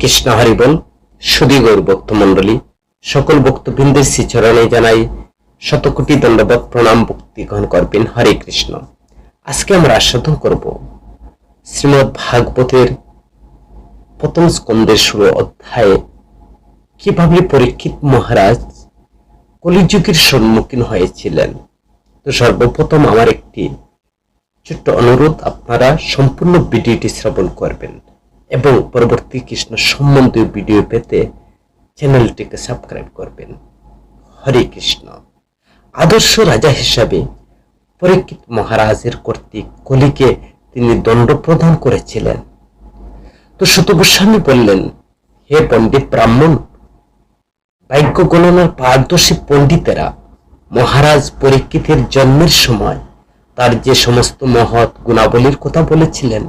কৃষ্ণ হরি বল। সুধী গৌর ভক্তমণ্ডলী, সকল ভক্তবৃন্দের শ্রীচরণে জানাই শতকোটি দণ্ডবত প্রণাম, ভক্তি গ্রহণ করবেন। হরে কৃষ্ণ। আজকে আমরা আস্বাদন করব শ্রীমদ্ ভাগবতের প্রথম স্কন্ধের 16 অধ্যায়ে কিভাবে পরীক্ষিত মহারাজ কলিযুগের সম্মুখীন হয়েছিলেন। তো সর্বপ্রথম আমার একটি ছোট্ট অনুরোধ, আপনারা সম্পূর্ণ ভিডিওটি শ্রবণ করবেন এবং পরবর্তী কৃষ্ণ সম্বন্ধীয় ভিডিও পেতে চ্যানেলটিকে সাবস্ক্রাইব করবেন। হরে কৃষ্ণ। আদর্শ রাজা হিসাবে পরীক্ষিত মহারাজের কর্তৃক কলিকে তিনি দণ্ড প্রদান করেছিলেন। তো সুত গোস্বামী বললেন, হে পণ্ডিত ব্রাহ্মণ, ভাগ্য গণনার পারদর্শী পণ্ডিতেরা মহারাজ পরীক্ষিতের জন্মের সময় তার যে সমস্ত মহৎ গুণাবলীর কথা বলেছিলেন,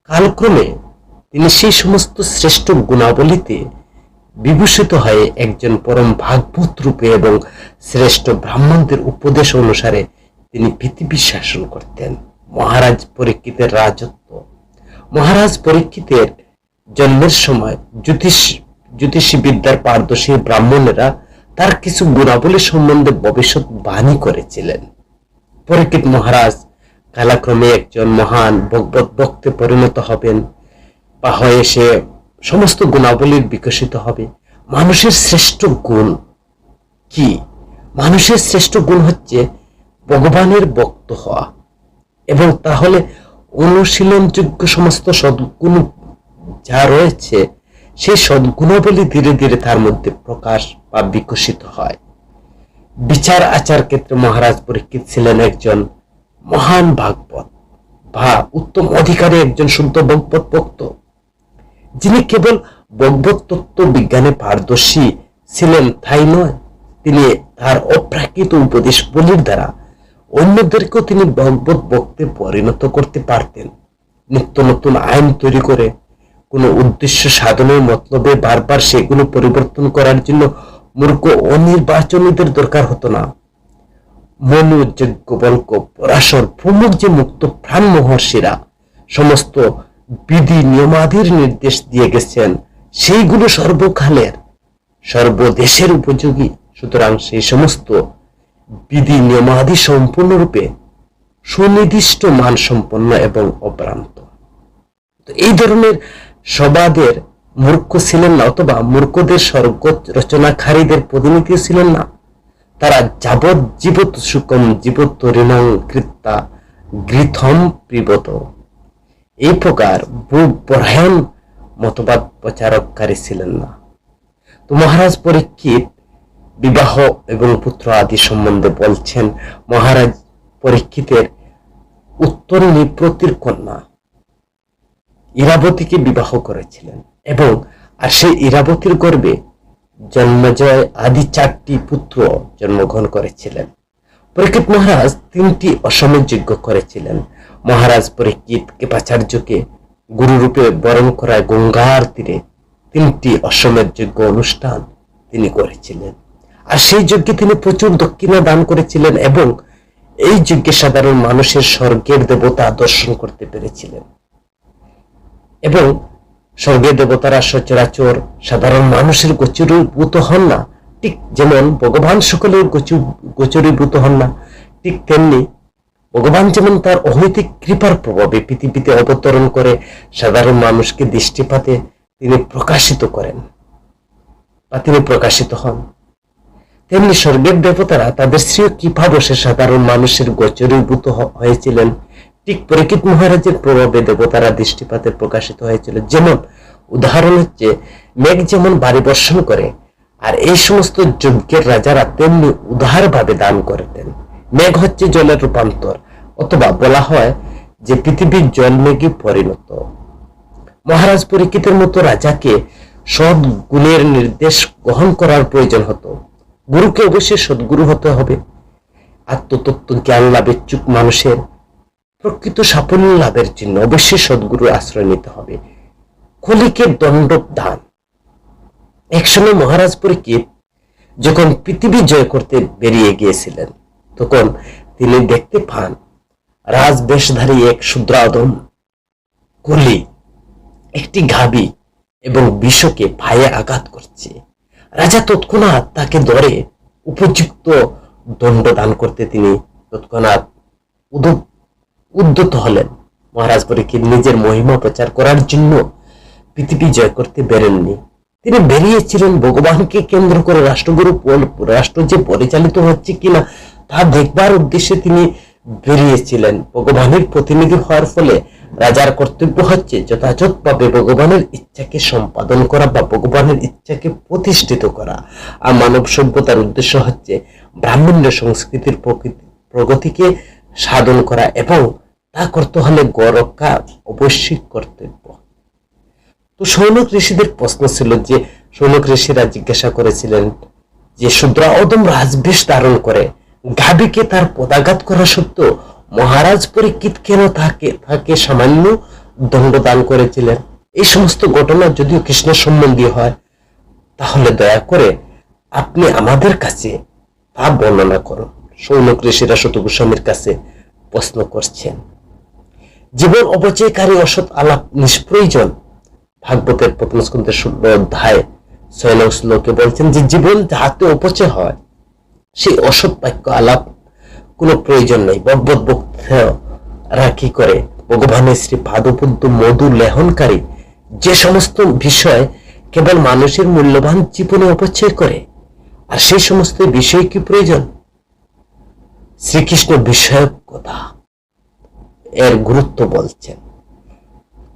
কালক্রমে তিনি সেই সমস্ত শ্রেষ্ঠ গুণাবলীতে বিভূষিত হয়ে একজন পরম ভাগবত রূপে এবং শ্রেষ্ঠ ব্রাহ্মণদের উপদেশ অনুসারে তিনি পৃথিবী শাসন করতেন। মহারাজ পরীক্ষিতের রাজত্ব। মহারাজ পরীক্ষিতের জন্মের সময় জ্যোতিষী বিদ্যার পারদর্শী ব্রাহ্মণেরা তার কিছু গুণাবলী সম্বন্ধে ভবিষ্যৎবাণী করেছিলেন। পরীক্ষিত মহারাজ কালক্রমে একজন মহান ভগবত ভক্তে পরিণত হবেন বা হয়ে সে সমস্ত গুণাবলীর বিকশিত হবে। মানুষের শ্রেষ্ঠ গুণ কি? মানুষের শ্রেষ্ঠ গুণ হচ্ছে ভগবানের ভক্ত হওয়া, এবং তাহলে অনুশীলনযোগ্য সমস্ত সদ্গুণ যা রয়েছে সেই সদ্গুণাবলী ধীরে ধীরে তার মধ্যে প্রকাশ বা বিকশিত হয়। বিচার আচার ক্ষেত্রে মহারাজ পরীক্ষিত ছিলেন একজন মহান ভাগবত বা উত্তম অধিকারী, একজন শুদ্ধ ভগবত ভক্ত, যিনি কেবল ভগবত তত্ত্ব বিজ্ঞানে পারদর্শী ছিলেন তাই নয়, তিনি তার অপ্রাকৃত উপদেশ বলির দ্বারা অন্যদেরকেও তিনি ভগবত ভক্তে পরিণত করতে পারতেন। নিত্য নতুন আইন তৈরি করে কোনো উদ্দেশ্য সাধনের মতলবে বারবার সেগুলো পরিবর্তন করার জন্য মূর্খ অনির্বাচনীদের দরকার হতো না। মনু, যজ্ঞবল্ক, পরাশর প্রমুখ যে মুক্ত প্রাণ মহর্ষিরা সমস্ত বিধি নিয়মাদির নির্দেশ দিয়ে গেছেন, সেইগুলো সর্বকালের সর্বদেশের উপযোগী। সুতরাং সেই সমস্ত বিধি নিয়মাদি সম্পূর্ণরূপে সুনির্দিষ্ট মান সম্পন্ন এবং অভ্রান্ত। তো এই ধরনের সবাদের মূর্খ ছিলেন না, অথবা মূর্খদের স্বর্গ রচনাকারীদের প্রতিনিধি ছিলেন না। তারা যাবৎ জীবত সুকম জীবত ঋণং কৃত্তা গৃথম প্রিবত, এই প্রকার পরায়ণ মতবাদ প্রচারককারী ছিলেন না। তো মহারাজ পরীক্ষিত বিবাহ এবং পুত্র আদি সম্বন্ধে বলছেন, মহারাজ পরীক্ষিতের উত্তর নিপ্রতির কন্যা ইরাবতীকে বিবাহ করেছিলেন, এবং আর সেই ইরাবতীর গর্ভে জন্মজয় আদি 4টি পুত্র জন্মগ্রহণ করেছিলেন। পরীক্ষিত মহারাজ 3টি অশ্বমেধ যজ্ঞ করেছিলেন। মহারাজ পরীক্ষিত কৃপাচার্যকে গুরুরূপে বরণ করায় গঙ্গার তীরে 3টি অশ্বমেধ যজ্ঞ অনুষ্ঠান তিনি করেছিলেন। আর সেই যজ্ঞে তিনি প্রচুর দক্ষিণা দান করেছিলেন, এবং এই যজ্ঞে সাধারণ মানুষের স্বর্গের দেবতা দর্শন করতে পেরেছিলেন। এবং স্বর্গের দেবতারা সচরাচর সাধারণ মানুষের গোচরীভূত হন না, ঠিক যেমন ভগবান সকলের গোচরীভূত হন না, ঠিক তেমনি ভগবান যেমন তার অহৈতিক কৃপার প্রভাবে পৃথিবীতে অবতরণ করে সাধারণ মানুষকে দৃষ্টিপাতে তিনি প্রকাশিত করেন বা তিনি প্রকাশিত হন, তেমনি স্বর্গের দেবতারা তাদের শ্রেয় কৃপা বসে সাধারণ মানুষের গোচরীভূত হয়েছিলেন। ঠিক পরীক্ষিত মহারাজের প্রভাবে দেবতারা দৃষ্টিপাতে প্রকাশিত হয়েছিল। যেমন উদাহরণ হচ্ছে, মেঘ যেমন বাড়ি বর্ষণ করে, আর এই সমস্ত যজ্ঞের রাজারা তেমনি উদারভাবে দান করতেন। মেঘ হচ্ছে জলের রূপান্তর, অথবা বলা হয় যে পৃথিবীর জল মেঘে পরিণত। মহারাজ পরীক্ষিতের মতো রাজাকে সৎ গুণের নির্দেশ গ্রহণ করার প্রয়োজন হতো। গুরুকে অবশ্যই সদ্গুরু হতে হবে। আত্মতত্ত্ব জ্ঞান লাভের ইচ্ছুক মানুষের প্রকৃত সাফল্য লাভের জন্য অবশ্যই সদ্গুরুর আশ্রয় নিতে হবে। কলিকে দণ্ডদান। একসময় মহারাজ পরীক্ষিত যখন পৃথিবী জয় করতে বেরিয়ে গিয়েছিলেন, তখন তিনি দেখতে পান রাজবেশধারী এক শূদ্রাদন কলি একটি গাভী এবং বিশ্বকে ভাইয়ে আঘাত করছে। রাজা তৎক্ষণাৎ তাকে ধরে উপযুক্ত দণ্ড দান করতে তিনি তৎক্ষণাৎ উদ্যত হলেন। মহারাজ পরীক্ষিত নিজের মহিমা প্রচার করার জন্য পৃথিবী জয় করতে বেরেননি। তিনি বেরিয়েছিলেন ভগবানকে কেন্দ্র করে রাষ্ট্র যে পরিচালিত হচ্ছে কিনা তা দেখবার উদ্দেশ্যে তিনি বেরিয়েছিলেন। ভগবানের প্রতিনিধি হওয়ার ফলে রাজার কর্তব্য হচ্ছে যথাযথভাবে ভগবানের ইচ্ছাকে সম্পাদন করা বা ভগবানের ইচ্ছাকে প্রতিষ্ঠিত করা। আর মানব সভ্যতার উদ্দেশ্য হচ্ছে ব্রাহ্মণ্য সংস্কৃতির প্রগতিকে সাধন করা এবং তা করতে হলে গরক্ষা অবশ্যই কর্তব্য। তো শৌনক ঋষিদের প্রশ্ন ছিল যে শৌনক ঋষিরা জিজ্ঞাসা করেছিলেন যে শূদ্র অদম রাজবেশ ধারণ করে গাভীকে তার পদাঘাত করা সত্ত্বেও মহারাজ পরীক্ষিত কেন তাকে সামান্য দণ্ড দান করেছিলেন? এই সমস্ত ঘটনা যদিও কৃষ্ণ সম্বন্ধীয় হয়, তাহলে দয়া করে আপনি আমাদের কাছে তা বর্ণনা করুন। শৌনক ঋষিরা শত গোস্বামীর কাছে প্রশ্ন করছেন। জীবন অপচয়কারী অসৎ আলাপ নিষ্প্রয়োজন। ভাগবতের প্রথম স্কন্ধের 16 অধ্যায় 6 নং শ্লোকে বলছেন যে জীবন যাহাতে অপচয় হয় সেই অসৎ বাক্য আলাপ কোনো প্রয়োজন নেই। ভগবত ভক্তরা কি করে? ভগবানের শ্রী পাদপদ্ম মধু লেহনকারী যে সমস্ত বিষয় কেবল মানুষের মূল্যবান জীবনে অপচয় করে, আর সেই সমস্ত বিষয় কি প্রয়োজন? শ্রীকৃষ্ণ বিষয়ক কথা এর গুরুত্ব বলছেন।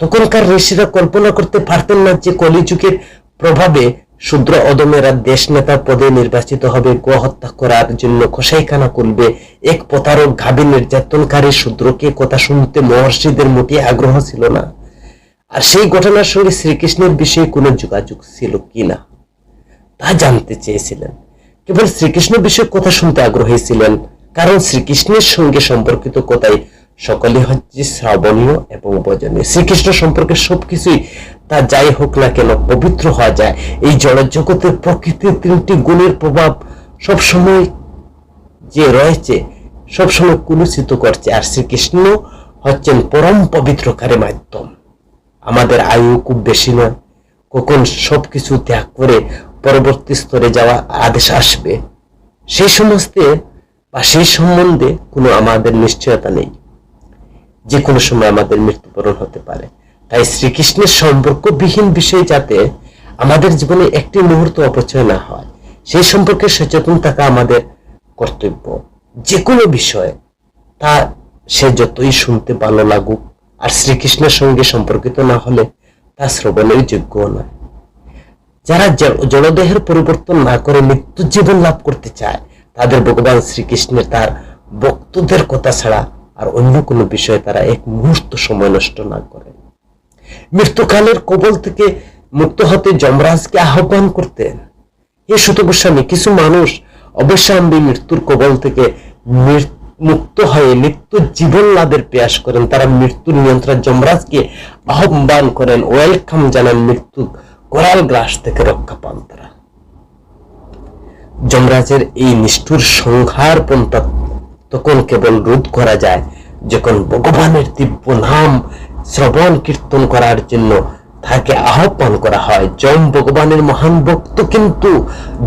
তখনকার ঋষিরা কল্পনা করতে পারতেন না যে কলিযুগের প্রভাবে শূদ্র অদমেরা দেশ নেতার পদে নির্বাচিত হবে, গো হত্যা করার জন্য কসাইখানা খুলবে। এক প্রতারক গাভী নির্যাতনকারী শূদ্রকে কথা শুনতে মহর্ষিদের মোটেই আগ্রহ ছিল না। আর সেই ঘটনার সঙ্গে শ্রীকৃষ্ণের বিষয়ে কোনো যোগাযোগ ছিল কিনা তা জানতে চেয়েছিলেন। কেবল শ্রীকৃষ্ণ বিষয়ে কথা শুনতে আগ্রহী ছিলেন, কারণ শ্রীকৃষ্ণের সঙ্গে সম্পর্কিত কথাই সকলে হচ্ছে শ্রাবণীয় এবং বজনীয়। শ্রীকৃষ্ণ সম্পর্কে সবকিছুই তা যাই হোক না কেন পবিত্র হওয়া যায়। এই জড় জগতের প্রকৃতির 3টি গুণের প্রভাব সবসময় যে রয়েছে সবসময় কুলুষিত করছে, আর শ্রীকৃষ্ণ হচ্ছেন পরম পবিত্রকারী মাধ্যম। আমাদের আয়ু খুব বেশি নয়, কখন সবকিছু ত্যাগ করে পরবর্তী স্তরে যাওয়া আদেশ আসবে সেই সমস্তে বা সেই সম্বন্ধে কোনো আমাদের নিশ্চয়তা নেই। যে কোনো সময় আমাদের মৃত্যুবরণ হতে পারে। তাই শ্রীকৃষ্ণের সম্পর্কবিহীন বিষয় যাতে আমাদের জীবনে একটি মুহূর্ত অপচয় না হয় সেই সম্পর্কে সচেতন থাকা আমাদের কর্তব্য। যে কোনো বিষয় তা সে যতই শুনতে ভালো লাগুক, আর শ্রীকৃষ্ণের সঙ্গে সম্পর্কিত না হলে তা শ্রবণের যোগ্য নয়। যারা জড়দেহের পরিবর্তন না করে মৃত্যু জীবন লাভ করতে চায় তাদের ভগবান শ্রীকৃষ্ণের তার ভক্তদের কথা ছাড়া আর অন্য কোনো বিষয়ে তারা এক মুহূর্ত সময় নষ্ট না করে। মৃত্যুকালের কবল থেকে মুক্ত হতে যমরাজকে আহ্বান করতেন। এই সুত গোস্বামী, কিছু মানুষ অবশ্যম্বী মৃত্যুর কবল থেকে মুক্ত হয়ে নিত্য জীবন লাভের প্রয়াস করেন। তারা মৃত্যুর নিয়ন্ত্রণ যমরাজকে আহ্বান করেন, ওয়েলকাম জানান, মৃত্যু করাল গ্রাস থেকে রক্ষা পান তারা। যমরাজের এই নিষ্ঠুর সংহার পন্থা তখন কেবল রোধ করা যায় যখন ভগবানের দিব্য নাম শ্রবণ কীর্তন করার জন্য তাকে আহ্বান করা হয়। যম ভগবানের মহান ভক্ত, কিন্তু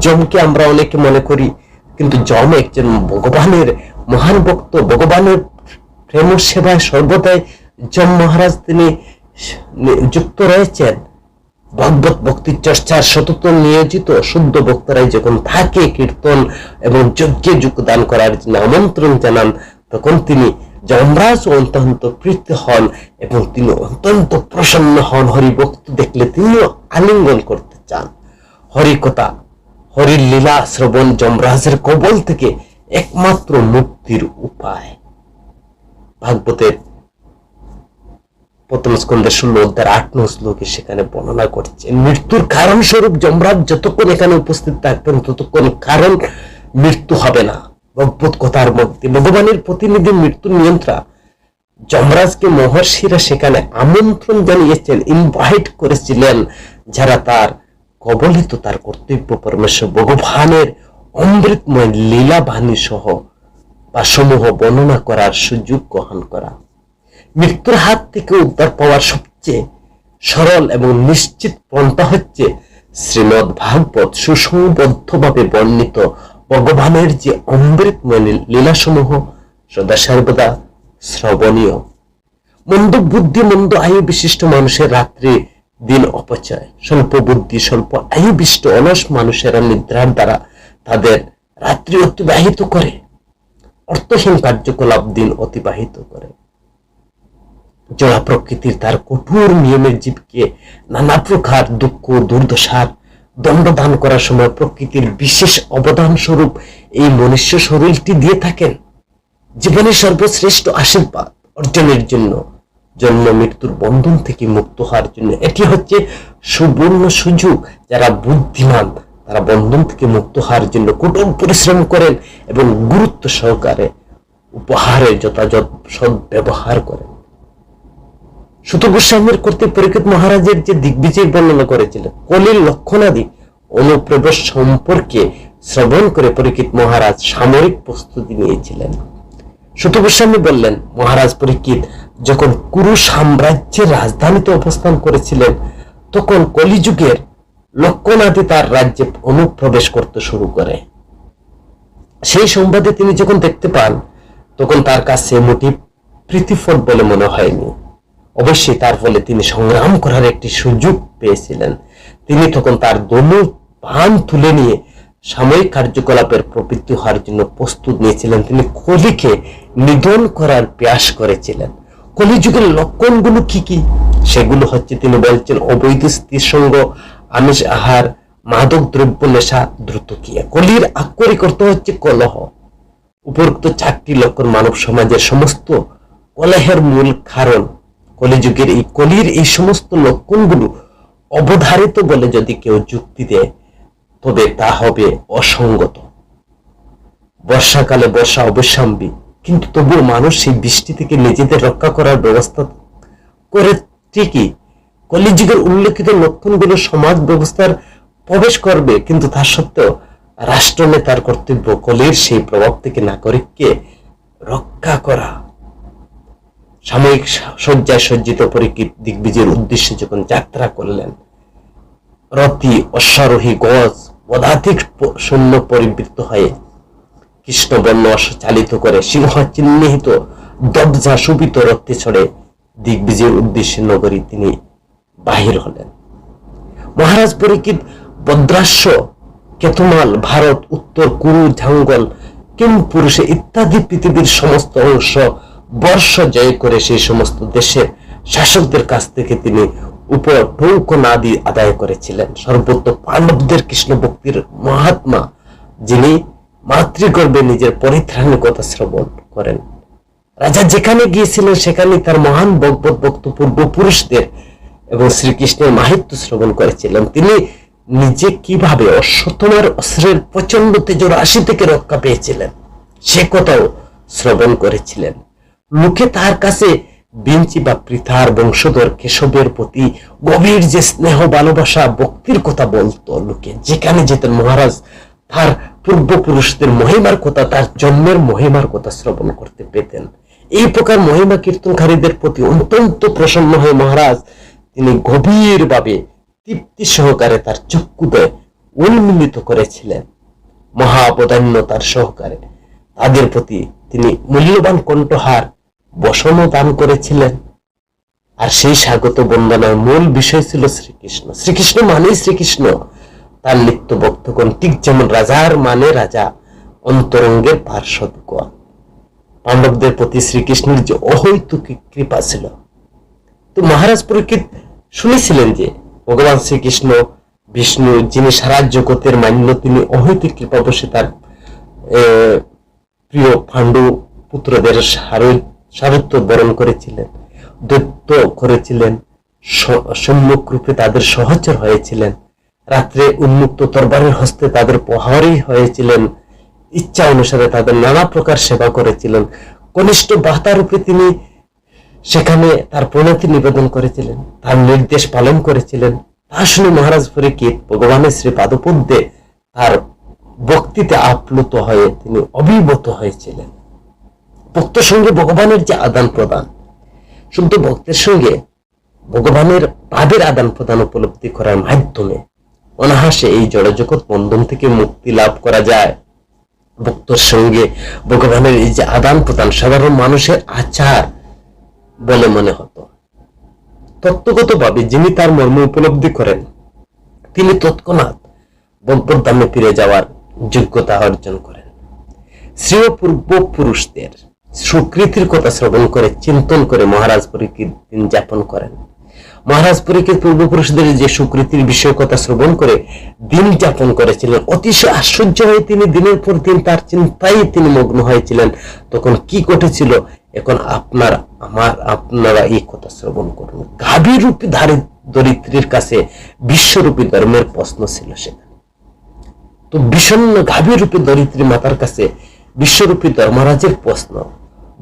যমকে আমরা অনেকে মনে করি, কিন্তু যম একজন ভগবানের মহান ভক্ত। ভগবানের প্রেম সেবায় সর্বদাই যম মহারাজ তিনি যুক্ত রয়েছেন। ভগবত ভক্তি চর্চার সতত নিয়োজিত শুদ্ধ ভক্তরাই যখন তাকে কীর্তন এবং যজ্ঞে যোগদান করার জন্য আমন্ত্রণ জানান, তখন তিনি যমরাজ অত্যন্ত প্রীত হন এবং তিনি অত্যন্ত প্রসন্ন হন। হরিভক্ত দেখলে তিনিও আলিঙ্গন করতে চান। হরিকথা, হরির লীলা শ্রবণ যমরাজের কবল থেকে একমাত্র মুক্তির উপায়। ভাগবতের প্রথম স্কন্ধের 16 অধ্যায় 8 নং শ্লোকে সেখানে বর্ণনা করছেন মৃত্যুর কারণ স্বরূপ যমরাজ যতক্ষণ এখানে উপস্থিত থাকবেন ততক্ষণ কারণ মৃত্যু হবে না। ভগবত কথার মধ্যে ভগবানের প্রতিনিধি মৃত্যুর নিয়ন্ত্রণ যমরাজকে মহর্ষিরা সেখানে আমন্ত্রণ জানিয়েছেন, ইনভাইট করেছিলেন, যারা তার কবলিত তার কর্তব্য পরমেশ্বর ভগবানের অমৃতময় লীলা বাণী সহ বা সমূহ বর্ণনা করার সুযোগ গ্রহণ করা। মৃত্যুর হাত থেকে উদ্ধার পাওয়ার সবচেয়ে সরল এবং নিশ্চিত পন্থা হচ্ছে শ্রীমদ্ ভাগবত সুসংবদ্ধভাবে বর্ণিত ভগবানের যে অমৃতময় লীলাসমূহ সদা সর্বদা শ্রবণীয়। মন্দ বুদ্ধি মন্দ আয়ু বিশিষ্ট মানুষের রাত্রি দিন অপচয়, স্বল্প বুদ্ধি স্বল্প আয়ু বিশিষ্ট অলস মানুষেরা নিদ্রার দ্বারা তাদের রাত্রি অতিবাহিত করে, অর্থহীন কার্যকলাপ দিন অতিবাহিত করে। জড়া প্রকৃতির তার কঠোর নিয়মের জীবকে নানা প্রকার দুঃখ দুর্দশার দণ্ড দান করার সময় প্রকৃতির বিশেষ অবদান স্বরূপ এই মনুষ্য শরীরটি দিয়ে থাকেন জীবনের সর্বশ্রেষ্ঠ আশীর্বাদ অর্জনের জন্য, জন্ম মৃত্যুর বন্ধন থেকে মুক্ত হওয়ার জন্য। এটি হচ্ছে সুবর্ণ সুযোগ। যারা বুদ্ধিমান তারা বন্ধন থেকে মুক্ত হওয়ার জন্য কঠোর পরিশ্রম করেন এবং গুরুত্ব সহকারে উপহারের যথাযথ সদ্ব্যবহার করেন। সুত গোস্বামীর কর্তৃক পরীক্ষিত মহারাজের যে দিগ্বিজয় বর্ণনা করেছিলেন, কলির লক্ষণাদি অনুপ্রবেশ সম্পর্কে শ্রবণ করে পরীক্ষিত মহারাজ সামরিক প্রস্তুতি নিয়েছিলেন। সুত গোস্বামী বললেন, মহারাজ পরীক্ষিত যখন কুরু সাম্রাজ্যের রাজধানীতে অবস্থান করেছিলেন তখন কলিযুগের লক্ষণাদি তার রাজ্যে অনুপ্রবেশ করতে শুরু করে। সেই সংবাদে তিনি যখন দেখতে পান তখন তার কাছে মোটি প্রীতিফল বলে মনে হয়নি। অবশ্যই তার ফলে তিনি সংগ্রাম করার একটি সুযোগ পেয়েছিলেন। তিনি তখন তার দনু পান তুলে নিয়ে সাময়িক কার্যকলাপের প্রবৃত্তি হওয়ার জন্য প্রস্তুত নিয়েছিলেন। তিনি কলিকে নিধন করার প্রয়াস করেছিলেন। কলিযুগের লক্ষণগুলো কি কি? সেগুলো হচ্ছে, তিনি বলছেন, অবৈধ স্ত্রীর সঙ্গ, আমিষ আহার, মাদক দ্রব্য নেশা, দ্রুত ক্রিয়া। কলির আক্ষরিক অর্থ হচ্ছে কলহ। উপরোক্ত চারটি লক্ষণ মানব সমাজের সমস্ত কলহের মূল কারণ। কলিযুগের এই কলির এই সমস্ত লক্ষণগুলো অবধারিত বলে যদি কেউ যুক্তি দেয় তবে তা হবে অসঙ্গত। বর্ষাকালে বর্ষা অবশ্যম্বী, কিন্তু তবুও মানুষ সেই বৃষ্টি থেকে নিজেদের রক্ষা করার ব্যবস্থা করে ঠিকই। কলিযুগের উল্লেখিত লক্ষণগুলো সমাজ ব্যবস্থার প্রবেশ করবে, কিন্তু তা সত্ত্বেও রাষ্ট্রনেতার কর্তব্য কলির সেই প্রভাব থেকে নাগরিককে রক্ষা করা। সাময়িক শয্যায় সজ্জিত পরীক্ষিত দিগ্বিজয়ের উদ্দেশ্যে যখন যাত্রা করলেন, রথী অশ্বারোহী গজ পদাতিক সৈন্য পরিবৃত্ত হয়ে কৃষ্ণবর্ণ অশ্ব চালিত করে সিংহ চিহ্নিত দবজা শোভিত রথে চড়ে দিগ্বিজয়ের উদ্দেশ্যে নগরী তিনি বাহির হলেন। মহারাজ পরীক্ষিত ভদ্রাস্য, কেতুমাল, ভারত, উত্তর কুরু, ঝাঙ্গল, কিমপুরুষে ইত্যাদি পৃথিবীর সমস্ত অংশ বর্ষ জয় করে সেই সমস্ত দেশের শাসকদের কাছ থেকে তিনি উপর টৌকনাদি আদায় করেছিলেন। সর্বত্র পাণ্ডবদের কৃষ্ণ ভক্তির মহাত্মা, যিনি মাতৃগর্ভে নিজের পরিত্রাণের কথা শ্রবণ করেন। রাজা যেখানে গিয়েছিলেন সেখানে তার মহান ভগবত ভক্ত পূর্বপুরুষদের এবং শ্রীকৃষ্ণের মাহাত্ম্য শ্রবণ করেছিলেন। তিনি নিজে কিভাবে অশ্বত্থমার অস্ত্রের প্রচন্ড তেজ রাশি থেকে রক্ষা পেয়েছিলেন সে কথাও শ্রবণ করেছিলেন। লোকে তার কাছে বিঞ্চি বা পৃথার বংশধর কেশবের প্রতি গভীর যে স্নেহ ভালোবাসা ভক্তির কথা বলতো। লোকে যেখানে যেতেন মহারাজ তার পূর্বপুরুষদের মহিমার কথা, তার জন্মের মহিমার কথা শ্রবণ করতে পেতেন। এই প্রকার মহিমা কীর্তনকারীদের প্রতি অত্যন্ত প্রসন্ন হয়ে মহারাজ তিনি গভীরভাবে তৃপ্তি সহকারে তার চক্ষুদয় উন্মিলিত করেছিলেন। মহাবদান্যতার সহকারে তাদের প্রতি তিনি মূল্যবান কণ্ঠহার বসনও দান করেছিলেন। আর সেই স্বাগত বন্দনার মূল বিষয় ছিল শ্রীকৃষ্ণ। শ্রীকৃষ্ণ মানেই শ্রীকৃষ্ণ। তার নিত্য ভক্তগণ ঠিক যেমন রাজার মানে রাজা, অন্তরঙ্গের পার্শ্বদগণ। পাণ্ডবদের প্রতি শ্রীকৃষ্ণের যে অহৈতুকী কৃপা ছিল। তো মহারাজ পরীক্ষিত শুনেছিলেন যে ভগবান শ্রীকৃষ্ণ বিষ্ণু, যিনি সারা জগতের মান্য, তিনি অহৈতুক কৃপা বসে তার প্রিয় পাণ্ডু পুত্রদের সারথ্য বরণ করেছিলেন, দৈত্য করেছিলেন, সম্মুখ রূপে তাদের সহচর হয়েছিলেন, রাত্রে উন্মুক্ত তরবারের হস্তে তাদের প্রহরী হয়েছিলেন, ইচ্ছা অনুসারে তাদের নানা প্রকার সেবা করেছিলেন। কনিষ্ঠ বার্তা রূপে তিনি সেখানে তার প্রণতি নিবেদন করেছিলেন, তার নির্দেশ পালন করেছিলেন। তা শুনে মহারাজ পরীক্ষিত ভগবানের শ্রী পাদপদ্মে তার ভক্তিতে আপ্লুত হয়ে তিনি অভিভূত হয়েছিলেন। ভক্তের সঙ্গে ভগবানের যে আদান প্রদান, শুদ্ধ ভক্তের সঙ্গে ভগবানের ভাবের আদান প্রদান উপলব্ধি করার মাধ্যমে অনায়াসে এই জড়জগৎ বন্ধন থেকে মুক্তি লাভ করা যায়। ভক্তর সঙ্গে ভগবানের এই যে আদান প্রদান সাধারণ মানুষের আচার বলে মনে হতো। তত্ত্বগতভাবে যিনি তার মর্ম উপলব্ধি করেন তিনি তৎক্ষণাৎ ভগবদ্ধামে ফিরে যাওয়ার যোগ্যতা অর্জন করেন। শ্রেয় পূর্বপুরুষদের সুকৃতির কথা শ্রবণ করে চিন্তন করে মহারাজ পরীক্ষিত দিন যাপন করেন। মহারাজ পরীক্ষিত পূর্বপুরুষদের যে সুকৃতির বিষয় কথা শ্রবণ করে দিন যাপন করেছিলেন, অতিশয় আশ্চর্য হয়ে তিনি দিনের পর দিন তার চিন্তায় তিনি মগ্ন হয়েছিলেন। তখন কি ঘটেছিল এখন আপনারা এই কথা শ্রবণ করুন। গাভীরূপী দরিদ্রীর কাছে বিশ্বরূপী ধর্মের প্রশ্ন ছিল সেটা। তো বিষণ্ণ গাভীরূপী দরিদ্রী মাতার কাছে বিশ্বরূপী ধর্মরাজের প্রশ্ন।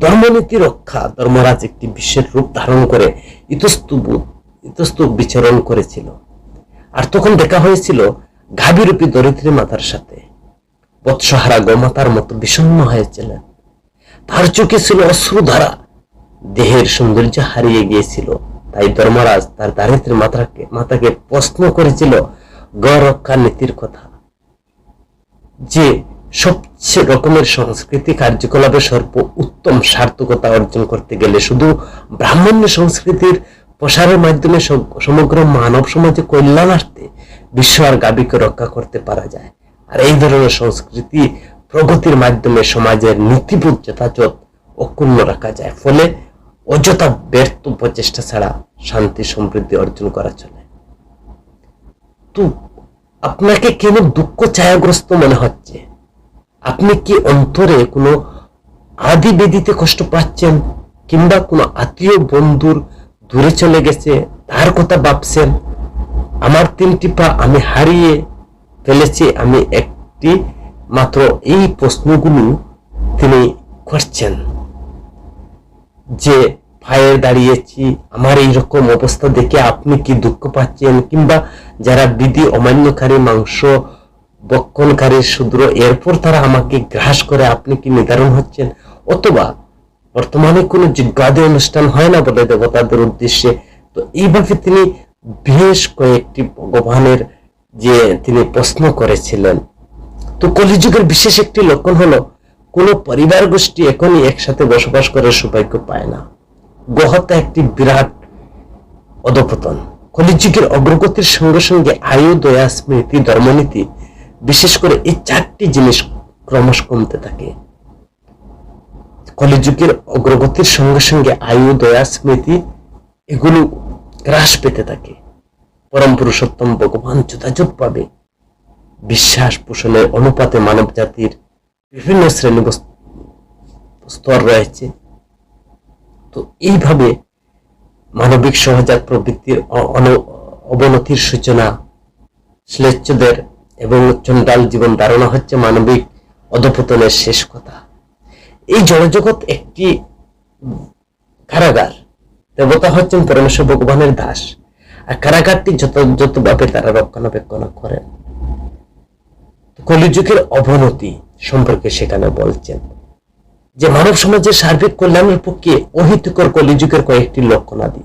ধর্মনীতি রক্ষা ধর্মরাজ একটি বিশ্বের রূপ ধারণ করে ইতস্তত বিচরণ করেছিল। আর তখন দেখা হয়েছিল গাভীরূপী দরিদ্রী মাতার সাথে। বৎসহারা গোমাতার মতো বিষণ্ণ হয়েছিলেন। তার চোখে ছিল অশ্রুধারা, দেহের সৌন্দর্য হারিয়ে গিয়েছিল। তাই ধর্মরাজ তার দারিদ্রী মাতাকে প্রশ্ন করেছিল গো রক্ষা নীতির কথা, যে সবচেয়ে রকমের সংস্কৃতি কার্যকলাপে সর্ব উত্তম সার্থকতা অর্জন করতে গেলে শুধু ব্রাহ্মণ্য সংস্কৃতির প্রসারের মাধ্যমে সমগ্র মানব সমাজে কল্যাণার্থে বিশ্ব আর গাভীকে রক্ষা করতে পারা যায়। আর এই ধরনের সংস্কৃতি প্রগতির মাধ্যমে সমাজের নীতিবোধ যথাযথ অক্ষুণ্ণ রাখা যায়। ফলে অযথা ব্যর্থ প্রচেষ্টা ছাড়া শান্তি সমৃদ্ধি অর্জন করা চলে। তো আপনাকে কেন দুঃখ ছায়াগ্রস্ত মনে হচ্ছে? আপনি কি অন্তরে কোনো আদি বেদিতে কষ্ট পাচ্ছেন, কিংবা কোনো আত্মীয় বন্ধুর দূরে চলে গেছে তার কথা ভাবছেন? আমার 3টি পা আমি হারিয়ে ফেলেছি, আমি একটি মাত্র এই প্রশ্নগুলো তিনি করছেন যে পায়ে দাঁড়িয়েছি, আমার এইরকম অবস্থা দেখে আপনি কি দুঃখ পাচ্ছেন? কিংবা যারা বিধি অমান্যকারী, মাংস বক্ষণকারী শূদ্র, এরপর তারা আমাকে গ্রাস করে আপনি কি নির্ধারণ হচ্ছেন? অথবা বর্তমানে কোনো যজ্ঞাদি অনুষ্ঠান হয় না বলে দেবতাদের উদ্দেশ্যে, তো এইভাবে তিনি বেশ কয়েকটি ভগবানের যে তিনি প্রশ্ন করেছিলেন। তো কলিযুগের বিশেষ একটি লক্ষণ হলো কোন পরিবার গোষ্ঠী এখনই একসাথে বসবাস করার সৌভাগ্য পায় না। গহত্যা একটি বিরাট অধঃপতন। কলিযুগের অগ্রগতির সঙ্গে সঙ্গে আয়ু, দয়া, স্মৃতি, ধর্মনীতি, বিশেষ করে এই 4টি জিনিস ক্রমশ কমতে থাকে। কলিযুগের অগ্রগতির সঙ্গে সঙ্গে আয়ু, দয়া, স্মৃতি এগুলো হ্রাস পেতে থাকে। পরম পুরুষোত্তম ভগবান যথাযথভাবে বিশ্বাস পোষণের অনুপাতে মানব জাতির বিভিন্ন শ্রেণী স্তর রয়েছে। তো এইভাবে মানবিক সহজাত প্রবৃত্তির অবনতির সূচনা, শ্লেচ্ছদের এবং চণ্ডাল জীবন ধারণা হচ্ছে মানবিক অধঃপতনের শেষ কথা। এই জড়জগৎ একটি কারাগার, দেবতা হচ্ছেন পরমেশ্বর ভগবানের দাস, আর কারাগারটি যথাযথভাবে তারা রক্ষণাবেক্ষণ করেন। কলিযুগের অবনতি সম্পর্কে সেখানে বলছেন যে মানব সমাজের সার্বিক কল্যাণের পক্ষে অহিতকর কলিযুগের কয়েকটি লক্ষণাদি।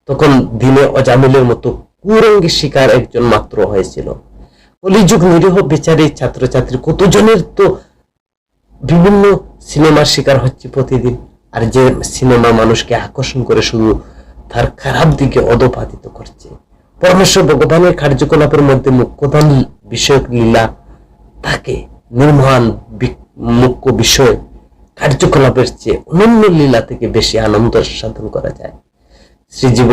তখন দিনে অজামিলের মতো কুরঙ্গের শিকার একজন মাত্র হয়েছিল। কলিযুগ নিরীহ বেচারী ছাত্রছাত্রী কতজনের তো বিভিন্ন সিনেমার শিকার হচ্ছে প্রতিদিন। আর যে সিনেমা মানুষকে আকর্ষণ করে শুধু তার খারাপ দিকে অধঃপাতিত করছে। পরমেশ্বর ভগবানের কার্যকলাপের মধ্যে মুখ্যদান বিষয়ক লীলা থাকে। নির্মহান মুখ্য বিষয় কার্যকলাপের চেয়ে অনন্য লীলা থেকে বেশি আনন্দ সাধন করা যায়। শ্রীজীব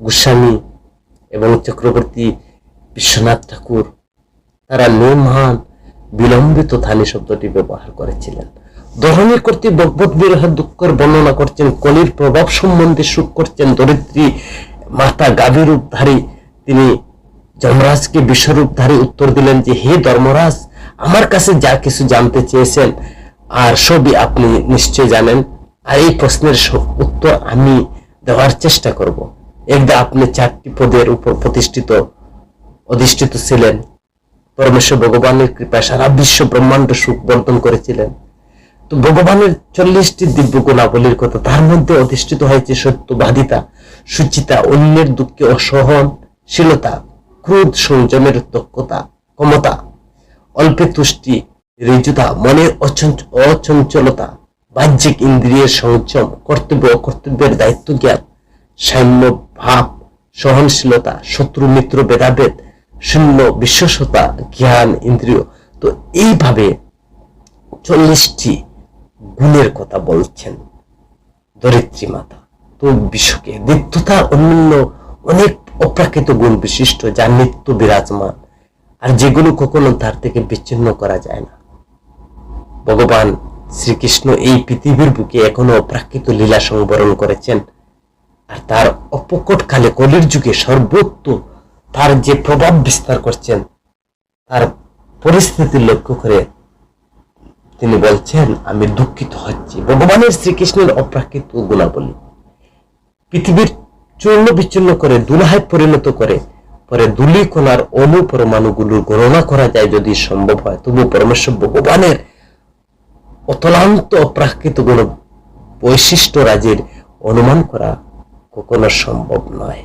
গোস্বামী এবং চক্রবর্তী বিশ্বনাথ ঠাকুর তারা নির্মহান বিলম্বিত থানি শব্দটি ব্যবহার করেছিলেন। ধরনের কর্তৃক ভগবত বিরহের দুঃখের বর্ণনা করছেন, কলির প্রভাব সম্বন্ধে সুখ করছেন। দরিদ্রী মাতা গাভীর রূপধারী তিনি যমরাজকে বিশ্বরূপধারী উত্তর দিলেন যে হে ধর্মরাজ, আমার কাছে যা কিছু জানতে চেয়েছেন আর সবই আপনি নিশ্চয় জানেন, আর এই প্রশ্নের উত্তর আমি দেওয়ার চেষ্টা করব। একদা আপনি 4টি পদের উপর অধিষ্ঠিত ছিলেন। পরমেশ্বর ভগবানের কৃপায় সারা বিশ্ব ব্রহ্মাণ্ড সুখ বর্ধন করেছিলেন। তো ভগবানের 40টি দিব্য গুণাবলীর কথা, তার মধ্যে অধিষ্ঠিত হয়েছে সত্যবাদিতা, সুচিতা, অন্যের দুঃখে অসহনশীলতা, ক্রোধ সংযমের দক্ষতা, ক্ষমতা, অল্পে তুষ্টি, ঋজুতা, মনের অচঞ্চলতা, বাহ্যিক ইন্দ্রিয়ের সংযম, কর্তব্য অকর্তব্যের দায়িত্ব জ্ঞান, সাম্য ভাব, সহনশীলতা, শত্রু মিত্র ভেদাভেদ, শূন্য বিশ্বসতা, জ্ঞান ইন্দ্রিয়। তো এইভাবে 40টি গুণের কথা বলছেন ধরিত্রী মাতা। তো বিশ্বকে নিত্যতা অন্যান্য অনেক অপ্রাকৃত গুণ বিশিষ্ট, যা নিত্য বিরাজমান, আর যেগুলো কখনো তার থেকে বিচ্ছিন্ন করা যায় না। ভগবান শ্রীকৃষ্ণ এই পৃথিবীর বুকে এখনো অপ্রাকৃত লীলা সংবরণ করেছেন, আর তার অপকট কালে কলির যুগে সর্বত্র তার যে প্রভাব বিস্তার করছেন, তার পরিস্থিতি লক্ষ্য করে তিনি বলছেন, আমি দুঃখিত হচ্ছি। ভগবানের শ্রীকৃষ্ণের অপ্রাকৃত গুণাবলী পৃথিবীর চূর্ণ বিচ্ছিন্ন করে দুলহায় পরিণত করে পরে ধূলিকণার অণু পরমাণুগুলোর গণনা করা যায় যদি সম্ভব হয়, তবু পরমেশ্বর ভগবানের অতলান্ত অপ্রাকৃত গুণ বৈশিষ্ট্য রাজির অনুমান করা কখনো সম্ভব নয়।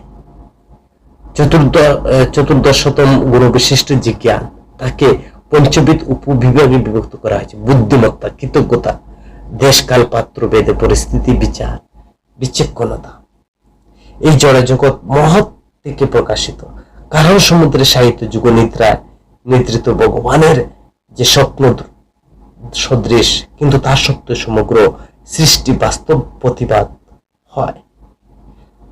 চতুর্দশতম গুণ বিশিষ্ট যে জ্ঞান, তাকে পঞ্চবিধ উপবিভাগে বিভক্ত করা হয়েছে। বুদ্ধিমত্তা, কৃতজ্ঞতা, দেশকাল পাত্র ভেদে পরিস্থিতি বিচার, বিচক্ষণতা। এই জড় জগৎ মহৎ থেকে প্রকাশিত, কারণ সমুদ্রে সাহিত্য যুগ নিদ্রায় নিদ্রিত ভগবানের যে স্বপ্ন সদৃশ, কিন্তু তার সত্ত্বেও সমগ্র সৃষ্টি বাস্তব প্রতিবাদ হয়।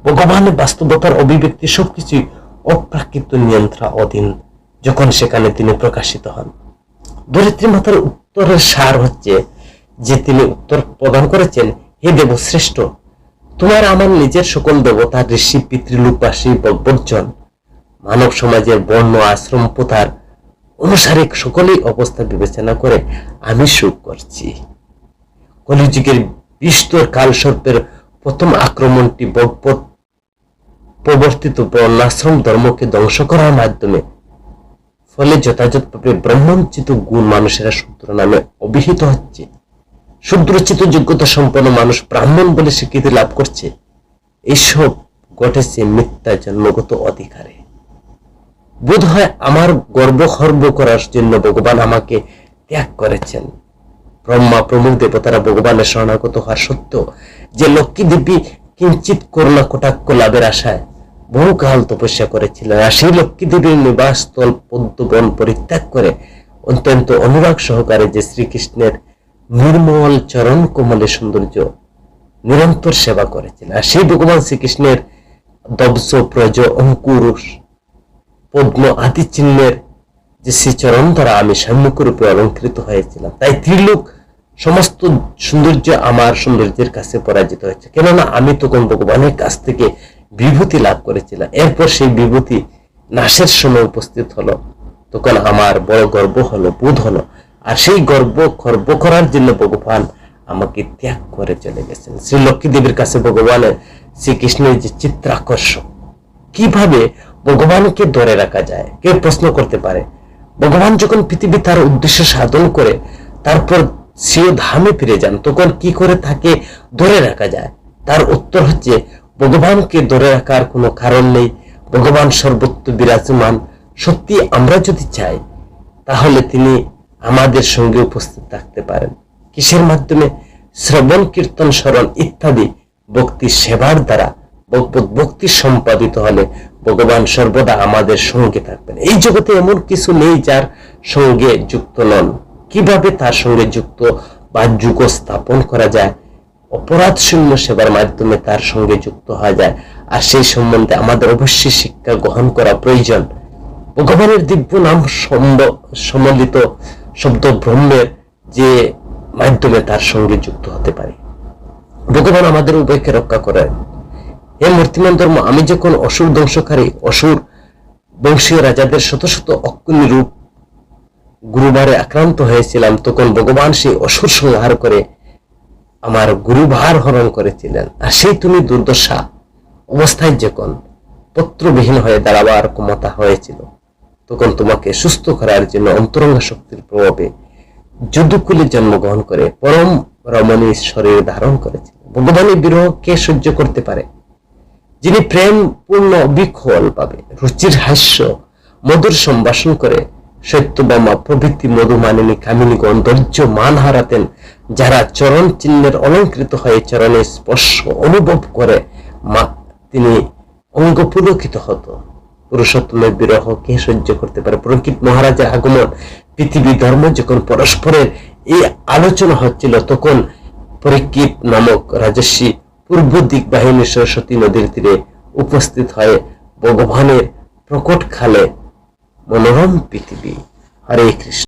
ভগবানের বাস্তবতার অভিব্যক্তি সবকিছুই অপ্রাকৃত নিয়ন্ত্রণ অধীন যখন সেখানে তিনি প্রকাশিত হন। ধরিত্রী মাতার উত্তরের সার হচ্ছে যে তিনি উত্তর প্রদান করেছেন, হে দেবশ্রেষ্ঠ, তোমার আমার নিজের সকল দেবতা, ঋষি, পিতৃলোকবাসী, বর্জন, মানব সমাজের বর্ণ আশ্রম প্রথার অনুসারে সকলেই অবস্থা বিবেচনা করে আমি সুখ করছি। কলিযুগের বিস্তর কালসর্পের প্রথম আক্রমণটি প্রবর্তিত বর্ণাশ্রম ধর্মকে ধ্বংস করার মাধ্যমে, ফলে যথাযথভাবে ব্রহ্মঞ্চিত গুণ মানুষেরা শূদ্র নামে অভিহিত হচ্ছে। শূদ্রচিত যোগ্যতা সম্পন্ন মানুষ ব্রাহ্মণ বলে স্বীকৃতি লাভ করছে। এইসব ঘটেছে মিথ্যা জন্মগত অধিকারে। বোধ হয় আমার গর্ব করার জন্য ভগবান আমাকে ত্যাগ করেছেন। ব্রহ্মা প্রমুখ দেবতারা ভগবানের শরণাগত হওয়ার সত্ত্বেও যে লক্ষ্মী দেবী কিঞ্চিত করুণা কটাক্ষ লাভের আশায় বহুকাল তপস্যা করেছিলেন, আর সেই লক্ষ্মী দেবীর নিবাস স্থল পদ্মবন পরিত্যাগ করে অত্যন্ত অনুরাগ সহকারে যে শ্রীকৃষ্ণের নির্মল চরণ কোমলের সৌন্দর্য নিরন্তর সেবা করেছিলেন, আর সেই ভগবান শ্রীকৃষ্ণের দব্জ প্রজ অঙ্কুর পদ্ম আদি চিহ্নের যে শ্রীচরণ দ্বারা আমি সম্মুখ রূপে অলঙ্কৃত হয়েছিলাম। তাই ত্রিলোক সমস্ত সৌন্দর্য আমার সৌন্দর্যের কাছে পরাজিত হয়েছে, কেননা আমি তখন ভগবানের কাছ থেকে বিভূতি লাভ করেছিলাম। এরপর সেই বিভূতি নাশের সময় উপস্থিত হলো, তখন আমার বড় গর্ব হলো, বোধ হলো, আর সেই গর্ব খর্ব করার জন্য ভগবান আমাকে ত্যাগ করে চলে গেছেন। শ্রী লক্ষ্মী দেবীর কাছে ভগবানের শ্রীকৃষ্ণের যে চিত্রাকর্ষক, কিভাবে ভগবানকে ধরে রাখা যায়? কেউ প্রশ্ন করতে পারে, ভগবান যখন পৃথিবী তার উদ্দেশ্য সাধন করে তারপর স্বীয় ধামে ফিরে যান, তখন কি করে তাকে ধরে রাখা যায়? তার উত্তর হচ্ছে, ভগবানকে ধরে রাখার কোনো কারণ নেই। ভগবান সর্বত্র বিরাজমান। সত্যি আমরা যদি চাই, তাহলে তিনি আমাদের সঙ্গে উপস্থিত থাকতে পারেন। কিসের মাধ্যমে? শ্রবণ, কীর্তন, স্মরণ ইত্যাদি ভক্তি সেবার দ্বারা। ভক্তি সম্পাদিত হলে ভগবান সর্বদা আমাদের সঙ্গে থাকবেন। এই জগতে এমন কিছু নেই যার সঙ্গে যুক্ত নন। কিভাবে তার সঙ্গে যুক্ত বা যুগ স্থাপন করা যায়? অপরাধ শূন্য সেবার মাধ্যমে তার সঙ্গে যুক্ত হওয়া যায়, আর সেই সম্বন্ধে আমাদের অবশ্যই শিক্ষা গ্রহণ করা প্রয়োজন। ভগবানের দিব্য নাম সম্মিলিত শব্দ ব্রহ্মের যে মাধ্যমে তার সঙ্গে যুক্ত হতে পারে। ভগবান আমাদের উভয়কে রক্ষা করেন। হে মূর্তিমান ধর্ম, আমি যখন অসুর ধ্বংসকারী অসুর বংশীয় রাজাদের শত শত অক্ষুণ্ণ রূপ গুরুবারে আক্রান্ত হয়েছিলাম, তখন ভগবান সেই অসুর সংহার করে আমার গুরুভার হরণ করেছিলেন। আর সেই তুমি দুর্দশা অবস্থায় যখন পত্রবিহীন হয়ে দাঁড়াবার ক্ষমতা হয়েছিল, তখন তোমাকে সুস্থ করার জন্য অন্তরঙ্গ শক্তির প্রভাবে যদুকুলে জন্মগ্রহণ করে পরম রমণীর শরীর ধারণ করেছিল। ভগবানের বিরহ কে সহ্য করতে পারে? যিনি প্রেম পূর্ণ বিখল পাবে রুচির হাস্য মধুর সম্ভাষণ করে সত্যবামা প্রভৃতি মধুমানিনী কামিনীগণ ধৈর্য মান হারাতেন, যারা চরণ চিহ্নের অলঙ্কৃত হয়ে চরণের স্পর্শ অনুভব করে তিনি অঙ্গ পুলকিত হতো। পুরুষোত্তমের বিরহ কে সহ্য করতে পারে? পুলকিত মহারাজের আগমন, পৃথিবী ধর্ম যখন পরস্পরের এই আলোচনা হচ্ছিল, তখন পরীক্ষিত নামক রাজস্বী পূর্ব দিক বাহিনী সরস্বতী নদীর তীরে উপস্থিত হয়ে ভগবানের প্রকট খালে মনোরম পৃথিবী। হরে কৃষ্ণ।